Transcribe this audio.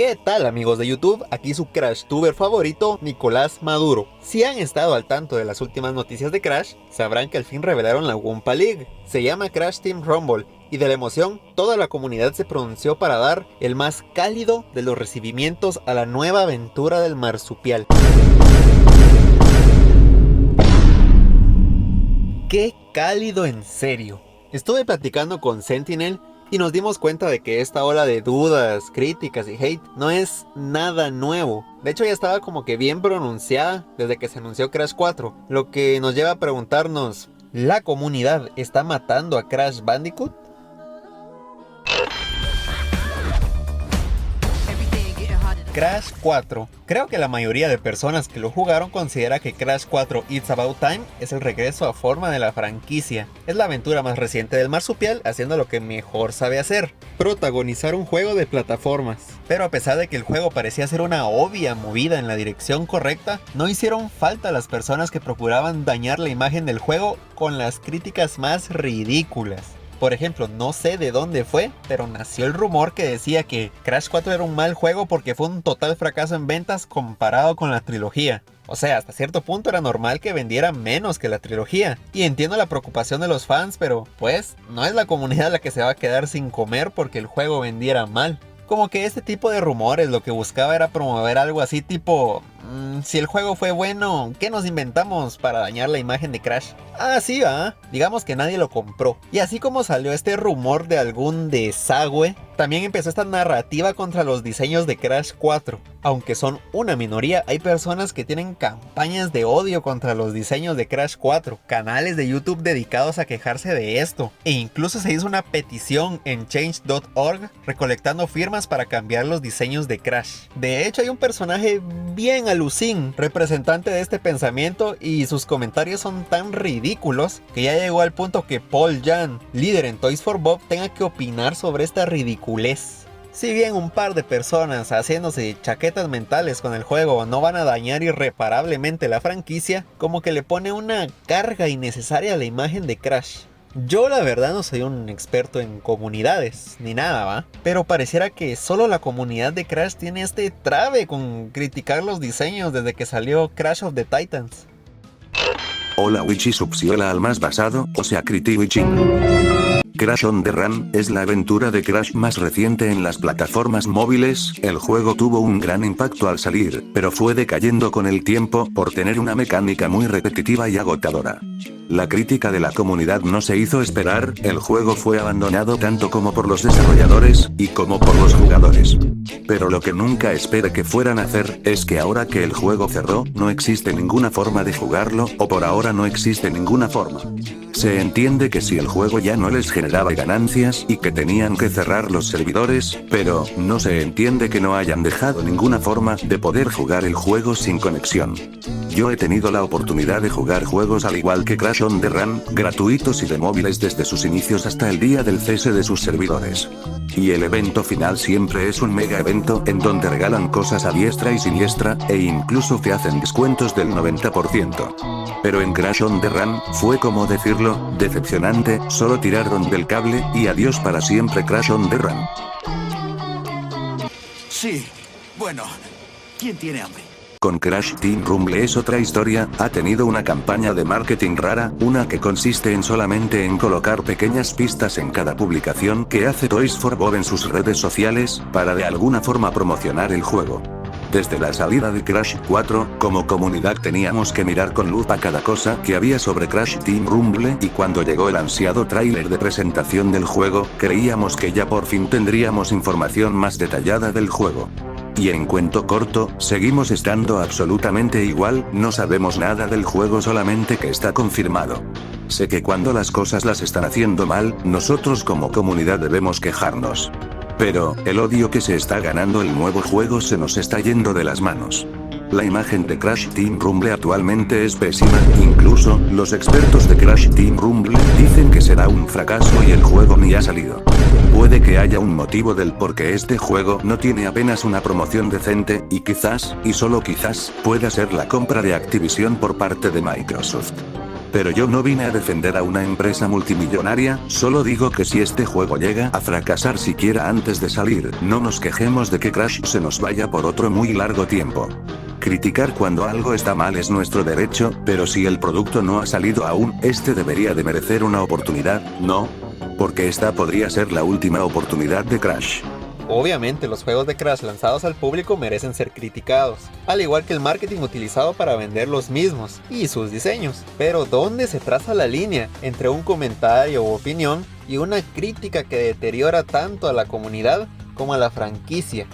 ¿Qué tal, amigos de YouTube? Aquí su CrashTuber favorito, Nicolás Maduro. Si han estado al tanto de las últimas noticias de Crash, sabrán que al fin revelaron la Wumpa League. Se llama Crash Team Rumble, y de la emoción, toda la comunidad se pronunció para dar el más cálido de los recibimientos a la nueva aventura del marsupial. ¡Qué cálido, en serio! Estuve platicando con Sentinel y nos dimos cuenta de que esta ola de dudas, críticas y hate no es nada nuevo. De hecho ya estaba como que bien pronunciada desde que se anunció Crash 4, lo que nos lleva a preguntarnos, ¿la comunidad está matando a Crash Bandicoot? Crash 4. Creo que la mayoría de personas que lo jugaron considera que Crash 4 It's About Time es el regreso a forma de la franquicia. Es la aventura más reciente del marsupial haciendo lo que mejor sabe hacer: protagonizar un juego de plataformas. Pero a pesar de que el juego parecía ser una obvia movida en la dirección correcta, no hicieron falta las personas que procuraban dañar la imagen del juego con las críticas más ridículas. Por ejemplo, no sé de dónde fue, pero nació el rumor que decía que Crash 4 era un mal juego porque fue un total fracaso en ventas comparado con la trilogía. O sea, hasta cierto punto era normal que vendiera menos que la trilogía. Y entiendo la preocupación de los fans, pero pues no es la comunidad la que se va a quedar sin comer porque el juego vendiera mal. Como que este tipo de rumores lo que buscaba era promover algo así tipo... si el juego fue bueno, ¿qué nos inventamos para dañar la imagen de Crash? Ah, sí, digamos que nadie lo compró. Y así como salió este rumor de algún desagüe, también empezó esta narrativa contra los diseños de Crash 4. Aunque son una minoría, hay personas que tienen campañas de odio contra los diseños de Crash 4, canales de YouTube dedicados a quejarse de esto, e incluso se hizo una petición en change.org recolectando firmas para cambiar los diseños de Crash. De hecho, hay un personaje bien alucín, representante de este pensamiento, y sus comentarios son tan ridículos que ya llegó al punto que Paul Jan, líder en Toys for Bob, tenga que opinar sobre esta ridiculez. Si bien un par de personas haciéndose chaquetas mentales con el juego no van a dañar irreparablemente la franquicia, como que le pone una carga innecesaria a la imagen de Crash. Yo la verdad no soy un experto en comunidades, ni nada, pero pareciera que solo la comunidad de Crash tiene este trabe con criticar los diseños desde que salió Crash of the Titans. Hola Wichi Subsiela al más basado, o sea Criti Wichi. Crash on the Run es la aventura de Crash más reciente en las plataformas móviles. El juego tuvo un gran impacto al salir, pero fue decayendo con el tiempo por tener una mecánica muy repetitiva y agotadora. La crítica de la comunidad no se hizo esperar, el juego fue abandonado tanto como por los desarrolladores, y como por los jugadores. Pero lo que nunca esperé que fueran a hacer, es que ahora que el juego cerró, no existe ninguna forma de jugarlo, o por ahora no existe ninguna forma. Se entiende que si el juego ya no les generaba ganancias y que tenían que cerrar los servidores, pero no se entiende que no hayan dejado ninguna forma de poder jugar el juego sin conexión. Yo he tenido la oportunidad de jugar juegos al igual que Crash on the Run, gratuitos y de móviles desde sus inicios hasta el día del cese de sus servidores. Y el evento final siempre es un mega evento en donde regalan cosas a diestra y siniestra, e incluso te hacen descuentos del 90%. Pero en Crash on the Run, fue como decirlo, decepcionante, solo tiraron del cable, y adiós para siempre Crash on the Run. Sí, bueno, ¿quién tiene hambre? Con Crash Team Rumble es otra historia, ha tenido una campaña de marketing rara, una que consiste en solamente en colocar pequeñas pistas en cada publicación que hace Toys for Bob en sus redes sociales, para de alguna forma promocionar el juego. Desde la salida de Crash 4, como comunidad teníamos que mirar con lupa cada cosa que había sobre Crash Team Rumble, y cuando llegó el ansiado tráiler de presentación del juego, creíamos que ya por fin tendríamos información más detallada del juego. Y en cuento corto, seguimos estando absolutamente igual, no sabemos nada del juego, solamente que está confirmado. Sé que cuando las cosas las están haciendo mal, nosotros como comunidad debemos quejarnos. Pero, el odio que se está ganando el nuevo juego se nos está yendo de las manos. La imagen de Crash Team Rumble actualmente es pésima, incluso, los expertos de Crash Team Rumble dicen que será un fracaso y el juego ni ha salido. Puede que haya un motivo del por qué este juego no tiene apenas una promoción decente, y quizás, y solo quizás, pueda ser la compra de Activision por parte de Microsoft. Pero yo no vine a defender a una empresa multimillonaria, solo digo que si este juego llega a fracasar siquiera antes de salir, no nos quejemos de que Crash se nos vaya por otro muy largo tiempo. Criticar cuando algo está mal es nuestro derecho, pero si el producto no ha salido aún, este debería de merecer una oportunidad, ¿no? Porque esta podría ser la última oportunidad de Crash. Obviamente los juegos de Crash lanzados al público merecen ser criticados, al igual que el marketing utilizado para vender los mismos y sus diseños. Pero ¿dónde se traza la línea entre un comentario u opinión y una crítica que deteriora tanto a la comunidad como a la franquicia?